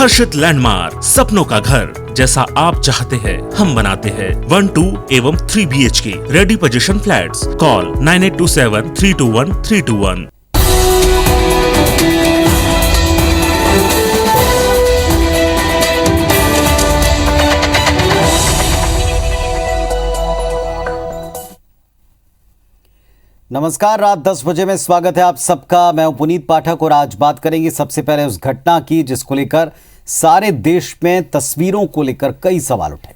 हर्षित landmark, सपनों का घर जैसा आप चाहते हैं हम बनाते हैं। 1, 2 एवं 3 BHK ready position flats. Call 9827321321। नमस्कार, रात 10 बजे में स्वागत है आप सबका। मैं हूं पुनीत पाठक और आज बात करेंगे सबसे पहले उस घटना की जिसको लेकर सारे देश में तस्वीरों को लेकर कई सवाल उठे।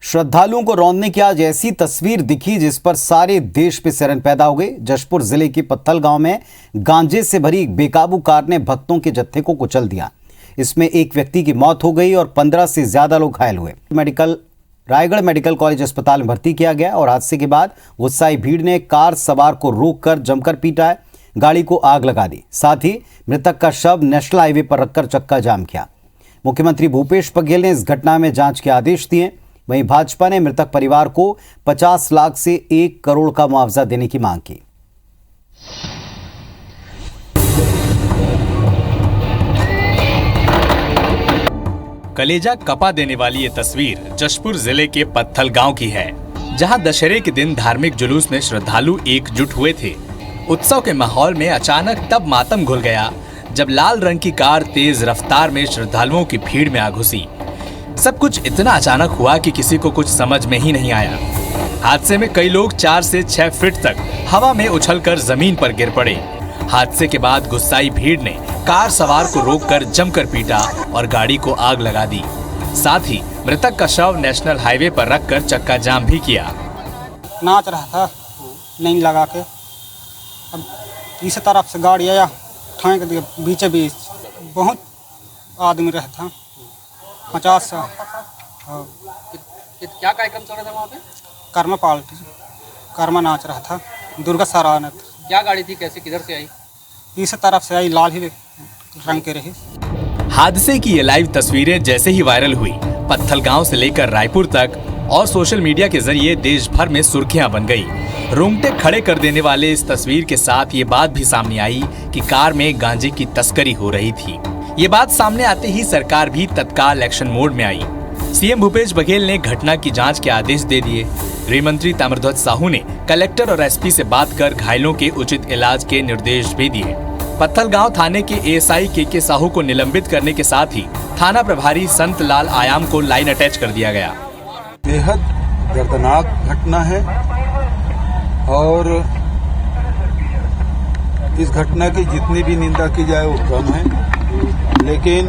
श्रद्धालुओं को रौंदने की आज ऐसी तस्वीर दिखी जिस पर सारे देश में सिरन पैदा हो गई। जशपुर जिले के पत्थल गांव में गांजे से भरी एक बेकाबू कार ने भक्तों के जत्थे को कुचल दिया। इसमें एक व्यक्ति की मौत हो गई और 15 से ज्यादा लोग घायल हुए। रायगढ़ मेडिकल कॉलेज अस्पताल में भर्ती किया गया और हादसे के बाद गुस्साई भीड़ ने कार सवार को रोककर जमकर पीटा है, गाड़ी को आग लगा दी। साथ ही मृतक का शव नेशनल हाईवे पर रखकर चक्का जाम किया। मुख्यमंत्री भूपेश बघेल ने इस घटना में जांच के आदेश दिए। वहीं भाजपा ने मृतक परिवार को 50 लाख से 1 करोड़ का मुआवजा देने की मांग की। कलेजा कपा देने वाली ये तस्वीर जशपुर जिले के पत्थल गांव की है, जहां दशहरे के दिन धार्मिक जुलूस में श्रद्धालु एकजुट हुए थे। उत्सव के माहौल में अचानक तब मातम घुल गया जब लाल रंग की कार तेज रफ्तार में श्रद्धालुओं की भीड़ में आ घुसी। सब कुछ इतना अचानक हुआ कि किसी को कुछ समझ में ही नहीं आया। हादसे में कई लोग 4 से 6 फीट तक हवा में उछलकर जमीन पर गिर पड़े। हादसे के बाद गुस्साई भीड़ ने कार सवार को रोककर जमकर पीटा और गाड़ी को आग लगा दी। साथ ही मृतक का शव नेशनल हाईवे पर रखकर चक्का जाम भी किया। नाच रहा था, नहीं लगा के अब इस तरफ से गाड़ी आया, ठोक दिया बीचे बीच। बहुत आदमी रहता, 50 से। क्या कार्यक्रम चल रहा था वहाँ पे? कर्मा पार्टी, कर्मा नाच रहा था। दुर्गा सराहना। क्या गाड़ी थी, कैसे किधर से आई? इस तरफ से आई, लाल ही रंग के रही। हादसे की ये लाइव तस्वीरें जैसे ही वायरल हुई, पत्थल गांव से लेकर रायपुर तक और सोशल मीडिया के जरिए देश भर में सुर्खियां बन गई। रोंगटे खड़े कर देने वाले इस तस्वीर के साथ ये बात भी सामने आई कि कार में गांजे की तस्करी हो रही थी। ये बात सामने आते ही सरकार भी तत्काल एक्शन मोड में आई। सीएम भूपेश बघेल ने घटना की जांच के आदेश दे दिए। गृह मंत्री ताम्रध्वज साहू ने कलेक्टर और एसपी से बात कर घायलों के उचित इलाज के निर्देश भी दिए। पत्थल गांव थाने के एएसआई के साहू को निलंबित करने के साथ ही थाना प्रभारी संत लाल आयाम को लाइन अटैच कर दिया गया। बेहद दर्दनाक घटना है और इस घटना की जितनी भी निंदा की जाए वो कम है, लेकिन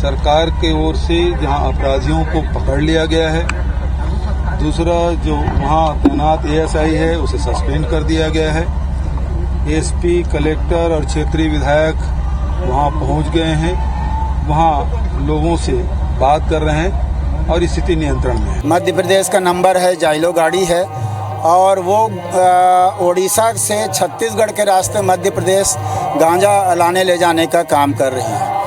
सरकार के ओर से जहां अपराधियों को पकड़ लिया गया है, दूसरा जो वहां तैनात एएसआई है उसे सस्पेंड कर दिया गया है। एसपी, कलेक्टर और क्षेत्रीय विधायक वहां पहुंच गए हैं, वहां लोगों से बात कर रहे हैं और स्थिति नियंत्रण में है। मध्य प्रदेश का नंबर है, जाइलो गाड़ी है और वो ओडिशा से छत्तीसगढ़ के रास्ते मध्य प्रदेश गांजा लाने ले जाने का काम कर रही है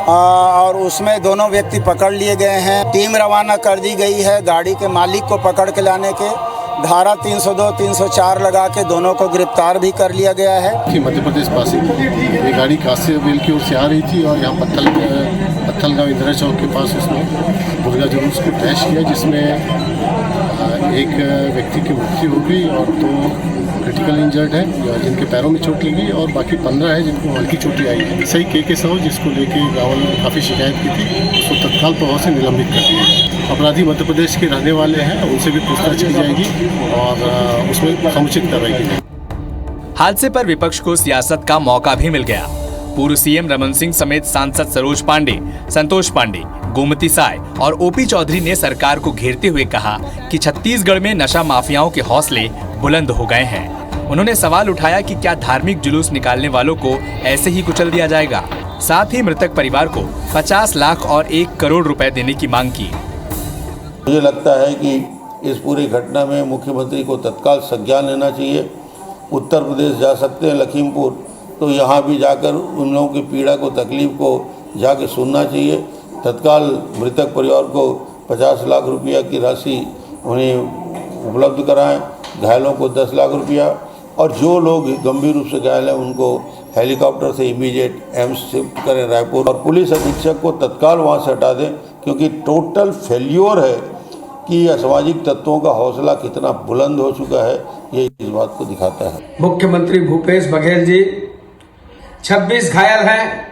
और उसमें दोनों व्यक्ति पकड़ लिए गए हैं। टीम रवाना कर दी गई है गाड़ी के मालिक को पकड़ के लाने के। धारा 302, 304 लगा के दोनों को गिरफ्तार भी कर लिया गया है। मध्य प्रदेश पास ये गाड़ी कांसेबेल की ओर से आ रही थी और यहाँ पत्थल गांव इंदिरा चौक के पास उसने दुर्गा जुलूस को क्रैश किया, जिसमें एक व्यक्ति की मृत्यु हो गई और 2 क्रिटिकल इंजर्ड है जिनके पैरों में चोट लगी और बाकी 15 है जिनको हल्की चोटें आई है। सही के साहू जिसको लेके गाँव में काफ़ी शिकायत की थी, उसको तत्काल प्रभाव से निलंबित कर दिया। अपराधी मध्य प्रदेश के रहने वाले हैं, उनसे भी पूछताछ की जाएगी और उसमें समुचित कार्रवाई की जाएगी। हादसे पर विपक्ष को सियासत का मौका भी मिल गया। पूर्व सीएम रमन सिंह समेत सांसद सरोज पांडे, संतोष पांडे, गोमती साय और ओपी चौधरी ने सरकार को घेरते हुए कहा कि छत्तीसगढ़ में नशा माफियाओं के हौसले बुलंद हो गए हैं। उन्होंने सवाल उठाया कि क्या धार्मिक जुलूस निकालने वालों को ऐसे ही कुचल दिया जाएगा। साथ ही मृतक परिवार को 50 लाख और 1 करोड़ रुपए देने की मांग की। मुझे लगता है कि इस पूरी घटना में मुख्यमंत्री को तत्काल संज्ञान लेना चाहिए। उत्तर प्रदेश जा सकते हैं, लखीमपुर, तो यहाँ भी जाकर उन लोगों की पीड़ा को, तकलीफ को जाके सुनना चाहिए। तत्काल मृतक परिवार को 50 लाख रुपया की राशि उन्हें उपलब्ध कराएं घायलों को 10 लाख रुपया और जो लोग गंभीर रूप से घायल हैं उनको हेलीकॉप्टर से इमीडिएट एम्स शिफ्ट करें रायपुर, और पुलिस अधीक्षक को तत्काल वहाँ से हटा दें, क्योंकि टोटल फेल्योर है कि असामाजिक तत्वों का हौसला कितना बुलंद हो चुका है, ये इस बात को दिखाता है। मुख्यमंत्री भूपेश बघेल जी 26 घायल हैं।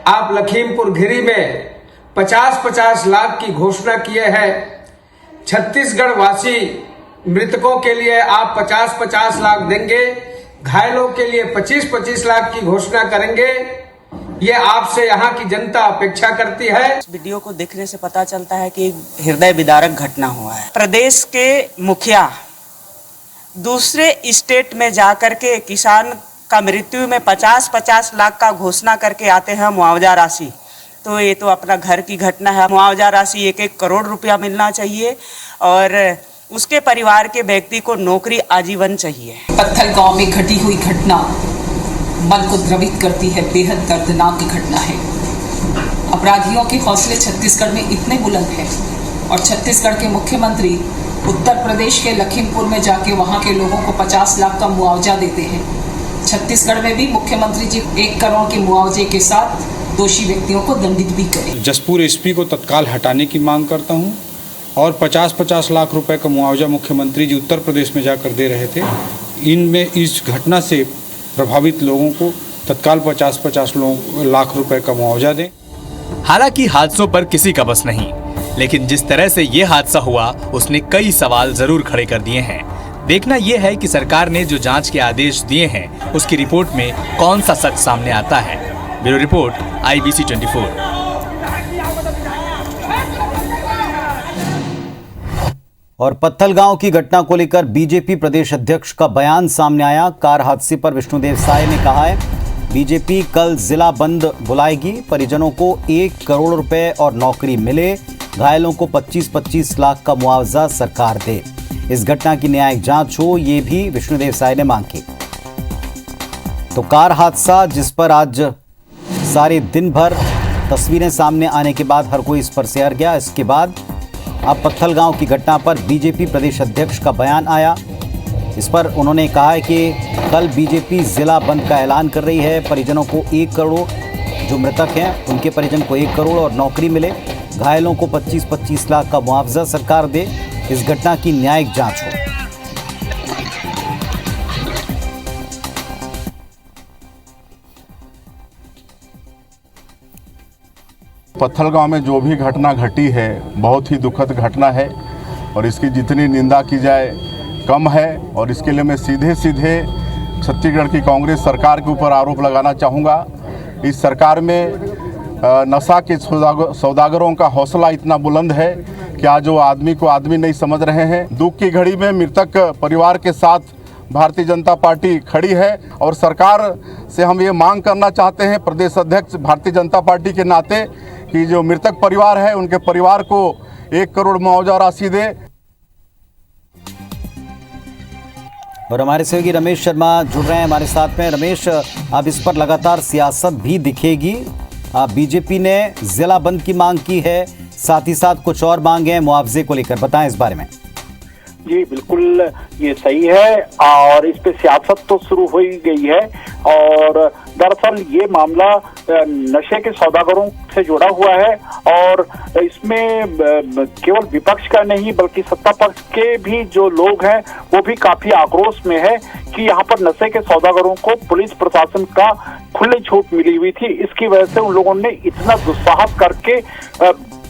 आप लखीमपुर घिरी में 50-50 लाख की घोषणा किए हैं। छत्तीसगढ़ वासी मृतकों के लिए आप 50-50 लाख देंगे, घायलों के लिए 25-25 लाख की घोषणा करेंगे। ये आपसे यहाँ की जनता अपेक्षा करती है। वीडियो को देखने से पता चलता है कि हृदय विदारक घटना हुआ है। प्रदेश के मुखिया दूसरे स्टेट में जाकर के किसान का मृत्यु में 50-50 लाख का घोषणा करके आते हैं मुआवजा राशि। तो ये तो अपना घर की घटना है। मुआवजा राशि 1-1 करोड़ रुपया मिलना चाहिए और उसके परिवार के व्यक्ति को नौकरी आजीवन चाहिए। पत्थल गांव में घटी हुई घटना मन को द्रवित करती है। बेहद दर्दनाक घटना है। अपराधियों के हौसले छत्तीसगढ़ में इतने बुलंद हैं और छत्तीसगढ़ के मुख्यमंत्री उत्तर प्रदेश के लखीमपुर में जाके वहां के लोगों को 50 लाख का मुआवजा देते हैं। छत्तीसगढ़ में भी मुख्यमंत्री जी 1 करोड़ के मुआवजे के साथ दोषी व्यक्तियों को दंडित भी करें। जशपुर एसपी को तत्काल हटाने की मांग करता हूं और 50-50 लाख रुपए का मुआवजा मुख्यमंत्री जी उत्तर प्रदेश में जाकर दे रहे थे, इनमें इस घटना से प्रभावित लोगों को तत्काल 50-50 लाख रुपए का मुआवजा दें। हालांकि हादसों पर किसी का बस नहीं, लेकिन जिस तरह से ये हादसा हुआ उसने कई सवाल जरूर खड़े कर दिए हैं। देखना यह है कि सरकार ने जो जांच के आदेश दिए हैं उसकी रिपोर्ट में कौन सा सच सामने आता है। Bureau report IBC 24। और पत्थलगांव की घटना को लेकर बीजेपी प्रदेश अध्यक्ष का बयान सामने आया। कार हादसे पर विष्णुदेव साय ने कहा है, बीजेपी कल जिला बंद बुलाएगी, परिजनों को 1 करोड़ रुपए और नौकरी मिले, घायलों को 25-25 लाख का मुआवजा सरकार दे, इस घटना की न्यायिक जांच हो, ये भी विष्णुदेव साय ने मांग की। तो कार हादसा जिस पर आज सारे दिन भर तस्वीरें सामने आने के बाद हर कोई इस पर सिहर गया। इसके बाद अब पत्थलगांव की घटना पर बीजेपी प्रदेश अध्यक्ष का बयान आया। इस पर उन्होंने कहा है कि कल बीजेपी जिला बंद का ऐलान कर रही है, परिजनों को 1 करोड़, जो मृतक हैं उनके परिजन को 1 करोड़ और नौकरी मिले, घायलों को 25-25 लाख का मुआवजा सरकार दे, इस घटना की न्यायिक जांच हो। पत्थलगांव में जो भी घटना घटी है बहुत ही दुखद घटना है और इसकी जितनी निंदा की जाए कम है। और इसके लिए मैं सीधे छत्तीसगढ़ की कांग्रेस सरकार के ऊपर आरोप लगाना चाहूँगा। इस सरकार में नशा के सौदागरों का हौसला इतना बुलंद है कि आज वो आदमी को आदमी नहीं समझ रहे हैं। दुख की घड़ी में मृतक परिवार के साथ भारतीय जनता पार्टी खड़ी है और सरकार से हम ये मांग करना चाहते हैं, प्रदेश अध्यक्ष भारतीय जनता पार्टी के नाते, कि जो मृतक परिवार है उनके परिवार को 1 करोड़ मुआवजा राशि दे। और हमारे सहयोगी रमेश शर्मा जुड़ रहे हैं हमारे साथ में। रमेश, अब इस पर लगातार सियासत भी दिखेगी। बीजेपी ने जिला बंद की मांग की है, साथ ही साथ कुछ और मांगे हैं मुआवजे को लेकर, बताएं इस बारे में। जी बिल्कुल, ये सही है और इस पे सियासत तो शुरू हो ही गई है। और दरअसल ये मामला नशे के सौदागरों से जुड़ा हुआ है और इसमें केवल विपक्ष का नहीं बल्कि सत्ता पक्ष के भी जो लोग हैं वो भी काफी आक्रोश में है कि यहाँ पर नशे के सौदागरों को पुलिस प्रशासन का खुली छूट मिली हुई थी। इसकी वजह से उन लोगों ने इतना दुस्साहस करके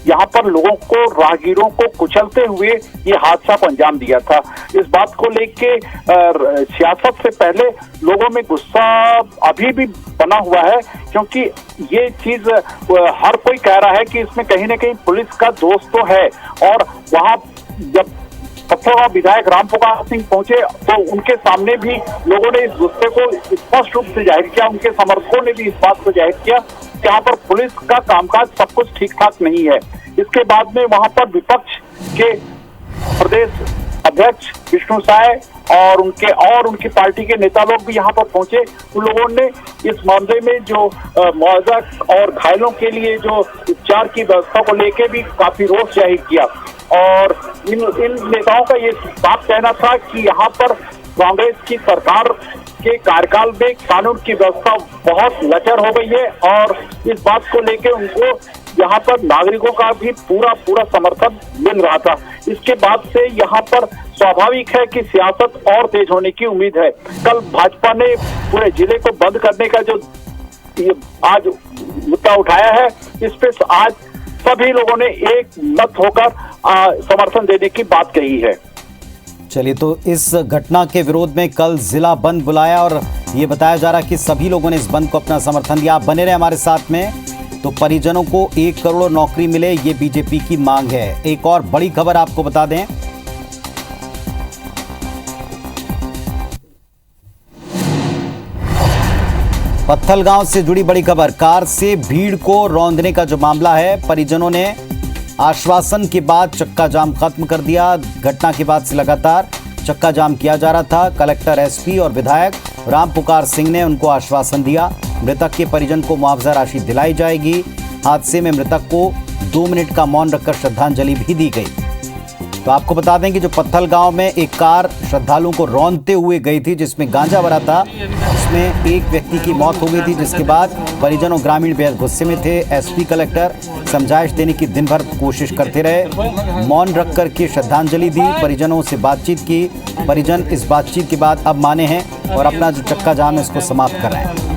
यहाँ पर लोगों को, राहगीरों को कुचलते हुए ये हादसा को अंजाम दिया था। इस बात को लेके सियासत से पहले लोगों में गुस्सा अभी भी बना हुआ है, क्योंकि ये चीज हर कोई कह रहा है कि इसमें कहीं ना कहीं पुलिस का दोष तो है। और वहाँ जब पत्थलगांव विधायक रामपुकार सिंह पहुंचे तो उनके सामने भी लोगों ने इस गुस्से को स्पष्ट रूप से जाहिर किया। उनके समर्थकों ने भी इस बात को जाहिर किया कि यहाँ पर पुलिस का कामकाज सब कुछ ठीक ठाक नहीं है। इसके बाद में वहां पर विपक्ष के प्रदेश अध्यक्ष विष्णु साय और उनकी पार्टी के नेता लोग भी यहाँ पर पहुंचे। उन लोगों ने इस मामले में जो मुआवजा और घायलों के लिए जो उपचार की व्यवस्था को लेकर भी काफी रोष जाहिर किया। और इन नेताओं का ये बात कहना था कि यहाँ पर कांग्रेस की सरकार के कार्यकाल में कानून की व्यवस्था बहुत लचर हो गई है और इस बात को लेकर उनको यहाँ पर नागरिकों का भी पूरा समर्थन मिल रहा था। इसके बाद से यहाँ पर स्वाभाविक है कि सियासत और तेज होने की उम्मीद है। कल भाजपा ने पूरे जिले को बंद करने का जो आज मुद्दा उठाया है, इस पे आज सभी लोगों ने एक मत होकर समर्थन देने की बात कही है। चलिए, तो इस घटना के विरोध में कल जिला बंद बुलाया और ये बताया जा रहा है कि सभी लोगों ने इस बंद को अपना समर्थन दिया। आप बने रहे हमारे साथ में। तो परिजनों को 1 करोड़ नौकरी मिले, ये बीजेपी की मांग है। एक और बड़ी खबर आपको बता दें, पत्थलगांव से जुड़ी बड़ी खबर। कार से भीड़ को रौंदने का जो मामला है, परिजनों ने आश्वासन के बाद चक्का जाम खत्म कर दिया। घटना के बाद से लगातार चक्का जाम किया जा रहा था। कलेक्टर, एसपी और विधायक राम पुकार सिंह ने उनको आश्वासन दिया। मृतक के परिजन को मुआवजा राशि दिलाई जाएगी। हादसे में मृतक को 2 मिनट का मौन रखकर श्रद्धांजलि भी दी गई। तो आपको बता दें कि जो पत्थलगांव में एक कार श्रद्धालुओं को रौंदते हुए गई थी, जिसमें गांजा भरा था, उसमें एक व्यक्ति की मौत हो गई थी, जिसके बाद परिजन और ग्रामीण बेहद गुस्से में थे। एसपी, कलेक्टर समझाइश देने की दिन भर कोशिश करते रहे। मौन रख कर के श्रद्धांजलि दी, परिजनों से बातचीत की। परिजन इस बातचीत के बाद अब माने हैं और अपना जो चक्का जाम है इसको समाप्त कर रहे हैं।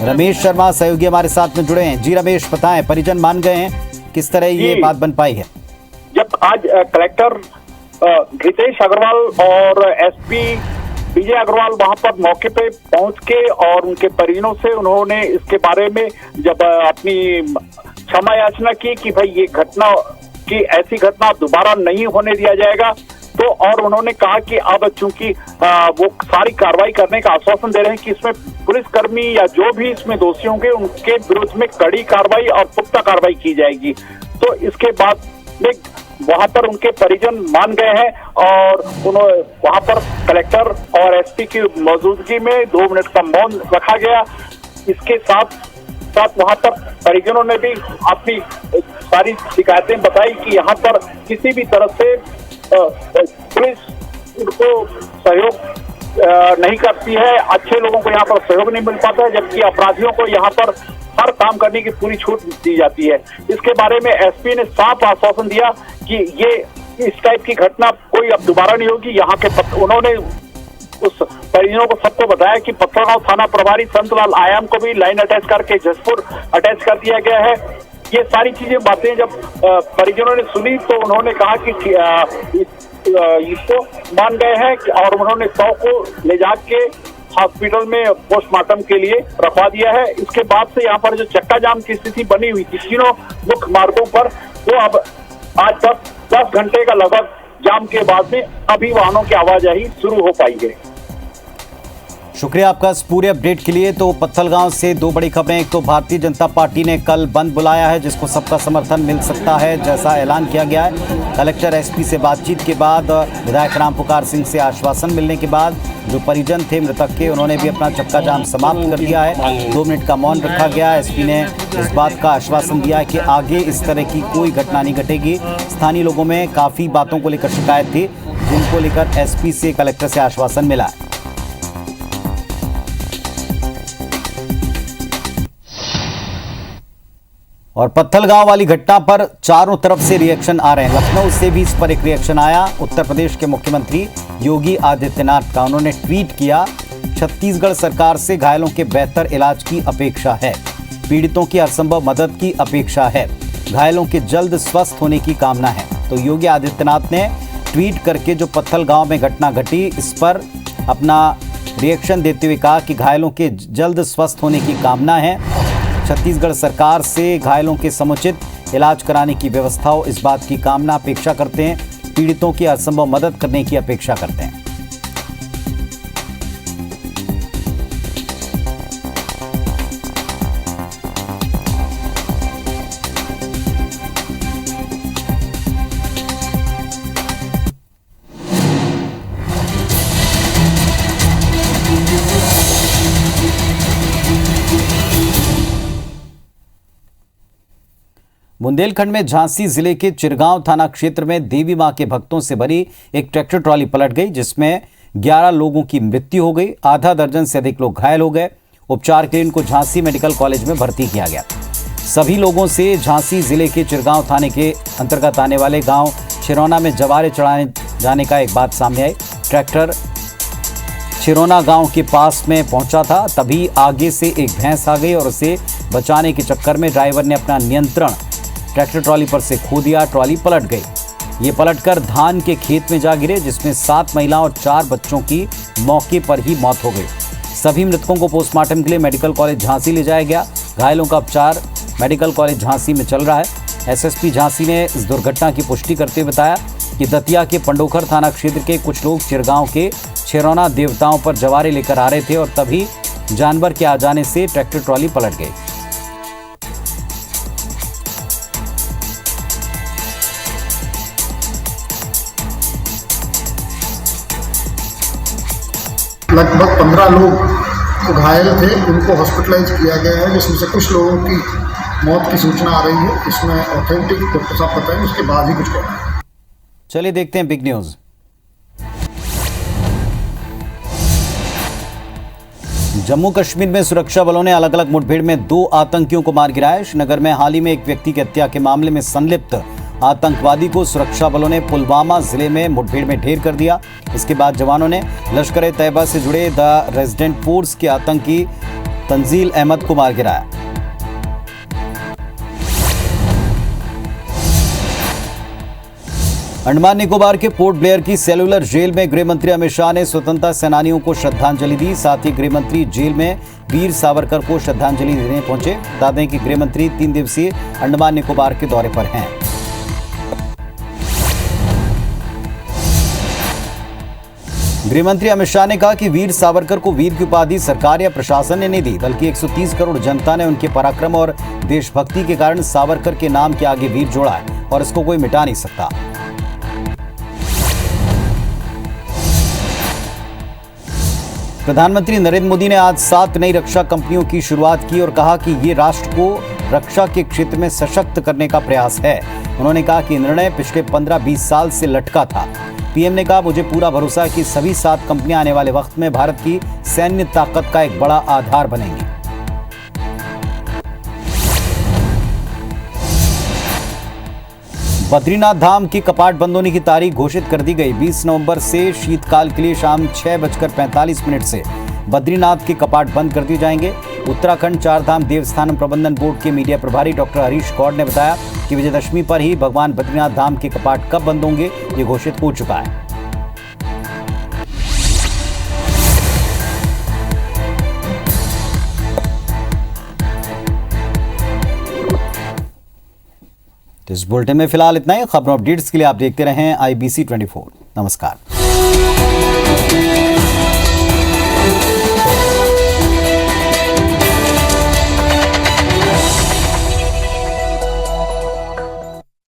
रमेश शर्मा सहयोगी हमारे साथ में जुड़े हैं। जी रमेश, बताएं, परिजन मान गए हैं, किस तरह ये बात बन पाई है? जब आज कलेक्टर घृतेश अग्रवाल और एसपी विजय अग्रवाल वहां पर मौके पे पहुंच के और उनके परिजनों से उन्होंने इसके बारे में जब अपनी क्षमा याचना की कि भाई ये घटना की ऐसी घटना दोबारा नहीं होने दिया जाएगा, तो और उन्होंने कहा कि अब चूंकि वो सारी कार्रवाई करने का आश्वासन दे रहे हैं कि इसमें पुलिसकर्मी या जो भी इसमें दोषी होंगे उनके विरुद्ध में कड़ी कार्रवाई और पुख्ता कार्रवाई की जाएगी। तो इसके बाद में वहां पर उनके परिजन मान गए हैं और उन्होंने वहां पर कलेक्टर और एसपी की मौजूदगी में 2 मिनट का मौन रखा गया। इसके साथ साथ वहां पर परिजनों ने भी अपनी सारी शिकायतें बताई कि यहाँ पर किसी भी तरह से पुलिस उनको सहयोग नहीं करती है, अच्छे लोगों को यहाँ पर सहयोग नहीं मिल पाता है, जबकि अपराधियों को यहाँ पर हर काम करने की पूरी छूट दी जाती है। इसके बारे में एसपी ने साफ आश्वासन दिया कि ये इस टाइप की घटना कोई अब दोबारा नहीं होगी। यहाँ के उन्होंने उस परिजनों को सबको बताया कि पत्थलगांव थाना प्रभारी संतलाल आयाम को भी लाइन अटैच करके जसपुर अटैच कर दिया गया है। ये सारी चीजें बातें जब परिजनों ने सुनी तो उन्होंने कहा कि इसको मान गए हैं और उन्होंने 100 को ले जाके हॉस्पिटल में पोस्टमार्टम के लिए रखवा दिया है। इसके बाद से यहाँ पर जो चक्का जाम की स्थिति बनी हुई थी तीनों मुख्य मार्गों पर, वो अब आज 10 घंटे का लगभग जाम के बाद में अभी वाहनों की आवाजाही शुरू हो पाई है। शुक्रिया आपका इस पूरे अपडेट के लिए। तो पत्थलगांव से 2 बड़ी खबरें। एक तो भारतीय जनता पार्टी ने कल बंद बुलाया है, जिसको सबका समर्थन मिल सकता है जैसा ऐलान किया गया है। कलेक्टर, एसपी से बातचीत के बाद, विधायक राम पुकार सिंह से आश्वासन मिलने के बाद जो परिजन थे मृतक के, उन्होंने भी अपना चक्का जाम समाप्त कर दिया है। 2 मिनट का मौन रखा गया। एसपी ने इस बात का आश्वासन दिया कि आगे इस तरह की कोई घटना नहीं घटेगी। स्थानीय लोगों में काफ़ी बातों को लेकर शिकायत थी, जिनको लेकर एसपी से, कलेक्टर से आश्वासन मिला है। और पत्थलगांव वाली घटना पर चारों तरफ से रिएक्शन आ रहे हैं। लखनऊ से भी इस पर एक रिएक्शन आया। उत्तर प्रदेश के मुख्यमंत्री योगी आदित्यनाथ का उन्होंने ट्वीट किया, छत्तीसगढ़ सरकार से घायलों के बेहतर इलाज की अपेक्षा है, पीड़ितों की हरसंभव मदद की अपेक्षा है, घायलों के जल्द स्वस्थ होने की कामना है। तो योगी आदित्यनाथ ने ट्वीट करके जो पत्थलगांव में घटना घटी, इस पर अपना रिएक्शन देते हुए कहा कि घायलों के जल्द स्वस्थ होने की कामना है। छत्तीसगढ़ सरकार से घायलों के समुचित इलाज कराने की व्यवस्था हो, इस बात की कामना अपेक्षा करते हैं। पीड़ितों की हरसंभव मदद करने की अपेक्षा करते हैं। बुंदेलखंड में झांसी जिले के चिरगांव थाना क्षेत्र में देवी मां के भक्तों से भरी एक ट्रैक्टर ट्रॉली पलट गई, जिसमें 11 लोगों की मृत्यु हो गई। आधा दर्जन से अधिक लोग घायल हो गए। उपचार के लिए इनको झांसी मेडिकल कॉलेज में भर्ती किया गया। सभी लोगों से झांसी जिले के चिरगांव थाने के अंतर्गत आने वाले गांव छिरौना में जवारे चढ़ाने जाने का एक बात सामने आई। ट्रैक्टर छिरौना गांव के पास में पहुंचा था, तभी आगे से एक भैंस आ गई और उसे बचाने के चक्कर में ड्राइवर ने अपना नियंत्रण ट्रैक्टर ट्रॉली पर से खो दिया। ट्रॉली पलट गई। ये पलटकर धान के खेत में जा गिरे, जिसमें 7 महिलाओं और 4 बच्चों की मौके पर ही मौत हो गई। सभी मृतकों को पोस्टमार्टम के लिए मेडिकल कॉलेज झांसी ले जाया गया। घायलों का उपचार मेडिकल कॉलेज झांसी में चल रहा है। एसएसपी झांसी ने इस दुर्घटना की पुष्टि करते हुए बताया कि दतिया के पंडोखर थाना क्षेत्र के कुछ लोग चिरगांव के छिरौना देवताओं पर जवारे लेकर आ रहे थे और तभी जानवर के आ जाने से ट्रैक्टर ट्रॉली पलट गई। लगभग 15 लोग घायल थे, उनको हॉस्पिटलाइज किया गया है, जिसमें से कुछ लोगों की मौत की सूचना आ रही है। इसमें ऑथेंटिक डॉक्टर साहब बताएंगे, उसके बाद ही कुछ कहना। चलिए देखते हैं बिग न्यूज। जम्मू कश्मीर में सुरक्षा बलों ने अलग अलग मुठभेड़ में 2 आतंकियों को मार गिराया। श्रीनगर में हाल ही में एक व्यक्ति की हत्या के मामले में संलिप्त आतंकवादी को सुरक्षा बलों ने पुलवामा जिले में मुठभेड़ में ढेर कर दिया। इसके बाद जवानों ने लश्कर-ए-तैयबा से जुड़े द रेजिडेंट फोर्स के आतंकी तंजील अहमद को मार गिराया। अंडमान निकोबार के पोर्ट ब्लेयर की सेलुलर जेल में गृह मंत्री अमित शाह ने स्वतंत्रता सेनानियों को श्रद्धांजलि दी। साथ ही गृह मंत्री जेल में वीर सावरकर को श्रद्धांजलि देने पहुंचे। बता दें कि गृह मंत्री 3 दिवसीय अंडमान निकोबार के दौरे पर हैं। गृह मंत्री अमित शाह ने कहा कि वीर सावरकर को वीर की उपाधि सरकार या प्रशासन ने नहीं दी, बल्कि 130 करोड़ जनता ने उनके पराक्रम और देशभक्ति के कारण सावरकर के नाम के आगे वीर जोड़ा है और इसको कोई मिटा नहीं सकता। प्रधानमंत्री नरेंद्र मोदी ने आज 7 नई रक्षा कंपनियों की शुरुआत की और कहा कि ये राष्ट्र को रक्षा के क्षेत्र में सशक्त करने का प्रयास है। उन्होंने कहा कि निर्णय पिछले 15-20 साल से लटका था। पीएम ने कहा, मुझे पूरा भरोसा है कि सभी 7 कंपनियां आने वाले वक्त में भारत की सैन्य ताकत का एक बड़ा आधार बनेंगी। बद्रीनाथ धाम की कपाट बंद होने की तारीख घोषित कर दी गई। 20 नवंबर से शीतकाल के लिए शाम 6:45 से बद्रीनाथ के कपाट बंद कर दिए जाएंगे। उत्तराखंड 4 धाम देवस्थानम प्रबंधन बोर्ड के मीडिया प्रभारी डॉक्टर हरीश गौड़ ने बताया कि विजयदशमी पर ही भगवान बद्रीनाथ धाम के कपाट कब बंद होंगे, ये घोषित हो चुका है। इस बुलेटिन में फिलहाल इतना ही। खबरों अपडेट्स के लिए आप देखते रहें IBC 24। नमस्कार।